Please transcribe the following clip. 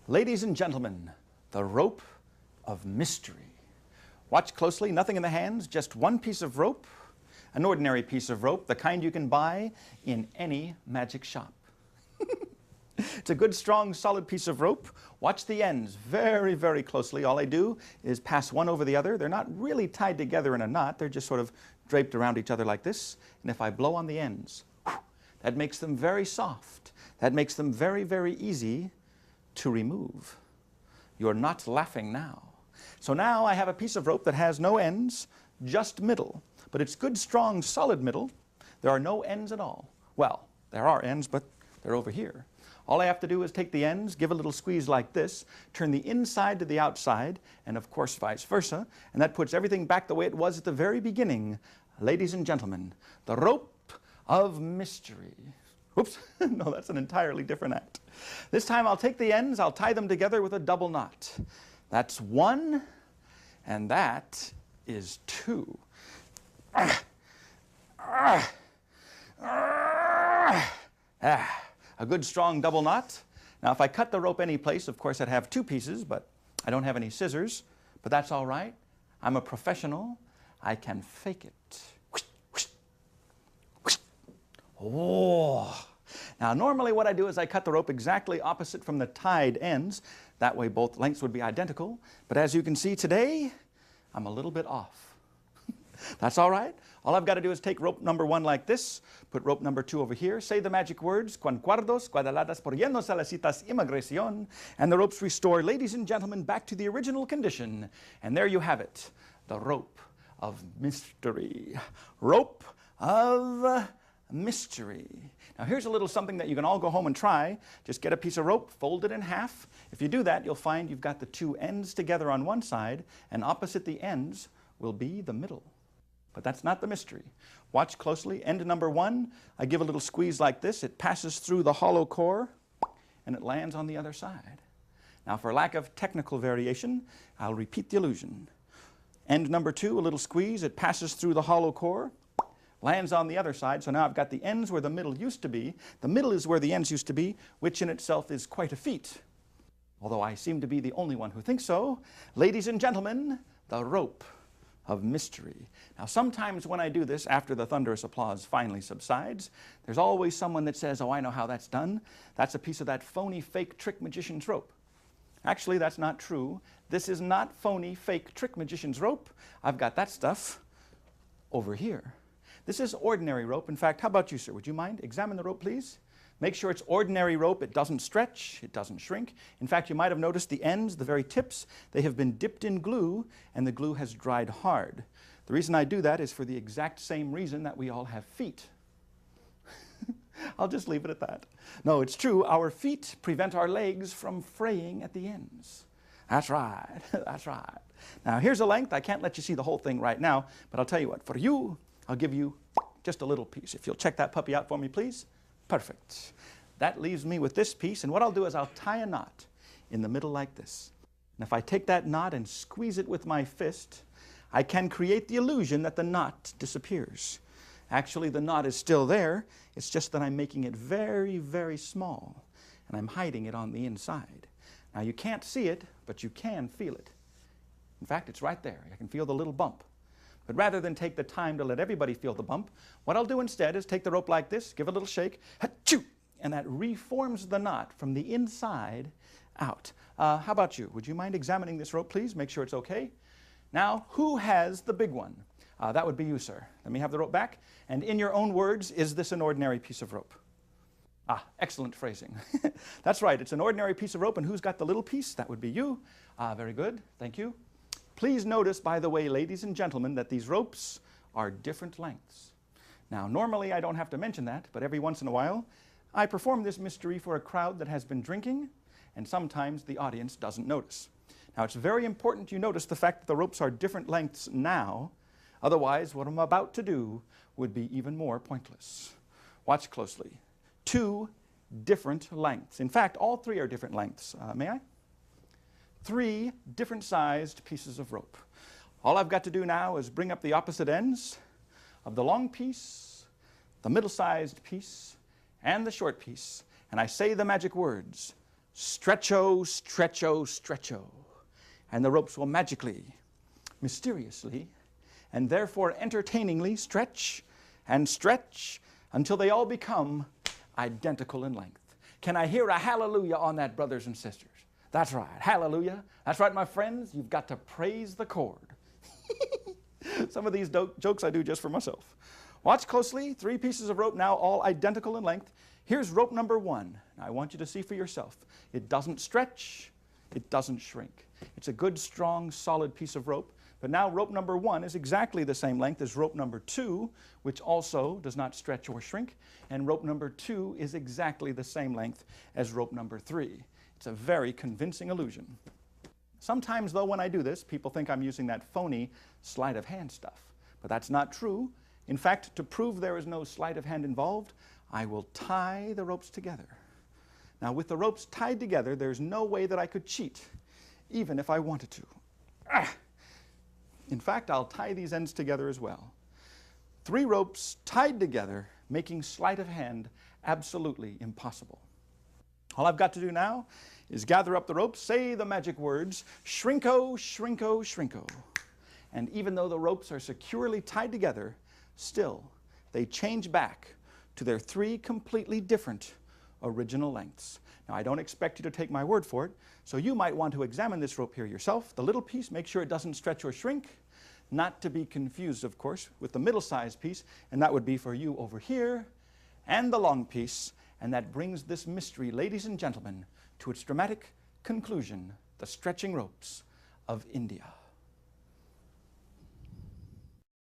Ladies and gentlemen, the rope of mystery. Watch closely, nothing in the hands, just one piece of rope, an ordinary piece of rope, the kind you can buy in any magic shop. It's a good, strong, solid piece of rope. Watch the ends very, very closely. All I do is pass one over the other. They're not really tied together in a knot. They're just sort of draped around each other like this. And if I blow on the ends, that makes them very soft. That makes them very, very easy to remove. You're not laughing now. So now I have a piece of rope that has no ends, just middle. But it's good, strong, solid middle. There are no ends at all. Well, there are ends, but they're over here. All I have to do is take the ends, give a little squeeze like this, turn the inside to the outside, and of course vice versa, and that puts everything back the way it was at the very beginning. Ladies and gentlemen, the rope of mystery. Oops, no, that's an entirely different act. This time I'll take the ends, I'll tie them together with a double knot. That's one, and that is two. A good strong double knot. Now if I cut the rope any place, of course I'd have two pieces, but I don't have any scissors, but that's all right. I'm a professional. I can fake it. Oh. Now normally what I do is I cut the rope exactly opposite from the tied ends. That way both lengths would be identical. But as you can see today, I'm a little bit off. That's all right. All I've got to do is take rope number one like this, put rope number two over here, say the magic words, concuerdos, cuadaladas, por llenos a las citas, imigración, and the ropes restore, ladies and gentlemen, back to the original condition. And there you have it, the rope of mystery. Rope of mystery. Now here's a little something that you can all go home and try. Just get a piece of rope, fold it in half. If you do that, you'll find you've got the two ends together on one side, and opposite the ends will be the middle. But that's not the mystery. Watch closely. End number one, I give a little squeeze like this. It passes through the hollow core, and it lands on the other side. Now for lack of technical variation, I'll repeat the illusion. End number two, a little squeeze. It passes through the hollow core, lands on the other side. So now I've got the ends where the middle used to be. The middle is where the ends used to be, which in itself is quite a feat. Although I seem to be the only one who thinks so. Ladies and gentlemen, the rope of mystery. Now sometimes when I do this, after the thunderous applause finally subsides, there's always someone that says, oh, I know how that's done. That's a piece of that phony, fake, trick magician's rope. Actually, that's not true. This is not phony, fake, trick magician's rope. I've got that stuff over here. This is ordinary rope. In fact, how about you, sir? Would you mind? Examine the rope, please. Make sure it's ordinary rope. It doesn't stretch. It doesn't shrink. In fact, you might have noticed the ends, the very tips, they have been dipped in glue, and the glue has dried hard. The reason I do that is for the exact same reason that we all have feet. I'll just leave it at that. No, it's true. Our feet prevent our legs from fraying at the ends. That's right. That's right. Now, here's a length. I can't let you see the whole thing right now, but I'll tell you what. For you, I'll give you just a little piece. If you'll check that puppy out for me, please. Perfect. That leaves me with this piece, and what I'll do is I'll tie a knot in the middle like this. And if I take that knot and squeeze it with my fist, I can create the illusion that the knot disappears. Actually, the knot is still there. It's just that I'm making it very, very small, and I'm hiding it on the inside. Now, you can't see it, but you can feel it. In fact, it's right there. I can feel the little bump. But rather than take the time to let everybody feel the bump, what I'll do instead is take the rope like this, give a little shake, ha-choo, and that reforms the knot from the inside out. How about you? Would you mind examining this rope, please? Make sure it's okay. Now, who has the big one? That would be you, sir. Let me have the rope back. And in your own words, is this an ordinary piece of rope? Ah, excellent phrasing. That's right, it's an ordinary piece of rope, and who's got the little piece? That would be you. Very good, thank you. Please notice, by the way, ladies and gentlemen, that these ropes are different lengths. Now, normally I don't have to mention that, but every once in a while, I perform this mystery for a crowd that has been drinking, and sometimes the audience doesn't notice. Now, it's very important you notice the fact that the ropes are different lengths now. Otherwise, what I'm about to do would be even more pointless. Watch closely. Two different lengths. In fact, all three are different lengths. May I? Three different sized pieces of rope. All I've got to do now is bring up the opposite ends of the long piece, the middle-sized piece, and the short piece, and I say the magic words, Stretcho, stretcho, stretcho. And the ropes will magically, mysteriously, and therefore entertainingly stretch and stretch until they all become identical in length. Can I hear a hallelujah on that, brothers and sisters? That's right, hallelujah. That's right, my friends, you've got to praise the cord. Some of these jokes I do just for myself. Watch closely, 3 pieces of rope now all identical in length. Here's rope number 1. Now, I want you to see for yourself. It doesn't stretch, it doesn't shrink. It's a good, strong, solid piece of rope. But now rope number 1 is exactly the same length as rope number 2, which also does not stretch or shrink. And rope number 2 is exactly the same length as rope number 3. It's a very convincing illusion. Sometimes, though, when I do this, people think I'm using that phony sleight of hand stuff. But that's not true. In fact, to prove there is no sleight of hand involved, I will tie the ropes together. Now, with the ropes tied together, there's no way that I could cheat, even if I wanted to. In fact, I'll tie these ends together as well. 3 ropes tied together, making sleight of hand absolutely impossible. All I've got to do now is gather up the ropes, say the magic words, shrinko, shrinko, shrinko. And even though the ropes are securely tied together, still they change back to their 3 completely different original lengths. Now, I don't expect you to take my word for it, so you might want to examine this rope here yourself. The little piece, make sure it doesn't stretch or shrink. Not to be confused, of course, with the middle-sized piece, and that would be for you over here, and the long piece, and that brings this mystery, ladies and gentlemen, to its dramatic conclusion, the stretching ropes of India.